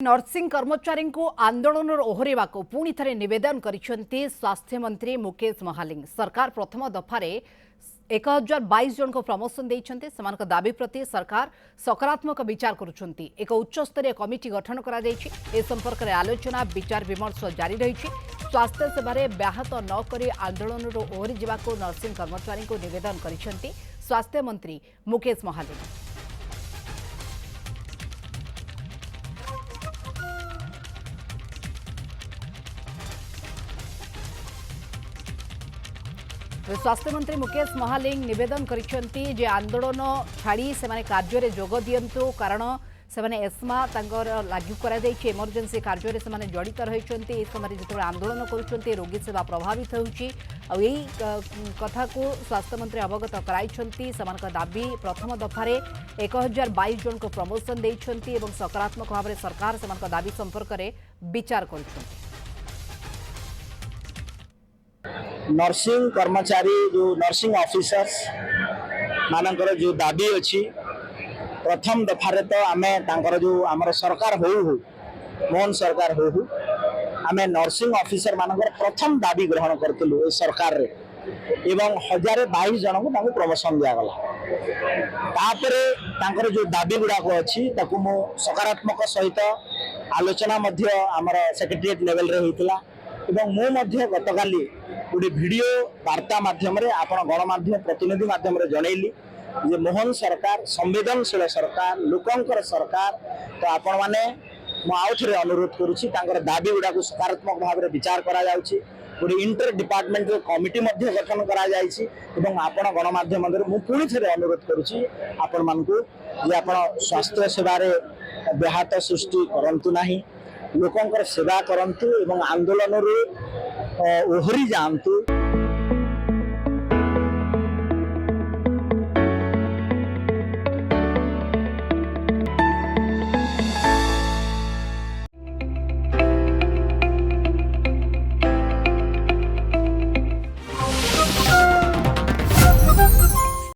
Nursing कर्मचारी को आंदोलन ओहरवा पुणी थे नवेदन कर स्वास्थ्य मंत्री मुकेश महालिंग। सरकार प्रथम दफारे 1022 जन को प्रमोशन देते दाबी प्रति सरकार सकारात्मक विचार करुँच। एक उच्चस्तरीय कमिटी गठन कर संपर्क में आलोचना विचार विमर्श जारी रही। स्वास्थ्य सेवार व्याहत नक आंदोलन ओहरी जावाक नर्सिंग कर्मचारी को नवेदन कर स्वास्थ्य मंत्री मुकेश महालिंग। स्वास्थ्य मंत्री मुकेश महालिंग निवेदन करिसेंती आंदोलन छाड़ी से कार्य जोग दियंतु कारण से एस्मा लागू कर इमरजेंसी कार्य से जड़ित रही समय जो आंदोलन कर रोगी सेवा प्रभावित होती कथा को स्वास्थ्य मंत्री अवगत कराई। दाबी प्रथम दफारे 1022 जन को प्रमोशन देते सकारात्मक भाव में सरकार से दाबी संपर्क में विचार कर। नर्सिंग कर्मचारी जो नर्सिंग ऑफिसर्स मानकर जो दाबी अच्छी प्रथम दफारे तो आमे तांकर जो आमर सरकार हो मोहन सरकार हो आमे नर्सिंग ऑफिसर मानकर प्रथम दाबी ग्रहण करथिलु सरकार रे एवं 1022 जन को प्रमोशन दिया गला। तापरे तांकर जो दाबी गुडा को अच्छी ताकू मो सकारात्मक सहित आलोचना मध्य आमर सेक्रेटरीएट लेवल रे होइतिला एवं मो मध्य गतकाली गोटे वीडियो वार्ता माध्यम आपण गणमाध्यम प्रतिनिधि माध्यम जनइली जे मोहन सरकार संवेदनशील सरकार लोकंकर सरकार तो आपण माने आउे अनुरोध करुच्ची दाबी गुड़ा को सकारात्मक भाव में विचार करा जाउची। गोटे इंटर डिपार्टमेंटल कमिटी गठन करा जाइछि एवं आपण गणमाध्यम मु पुणी थे अनुरोध करुच्ची आपण मानकु जे आपण स्वास्थ्य सेवारे व्याहत सृष्टि करंतु नाही लोकंकर सेवा करंतु एवं आंदोलन ओहरी जातु।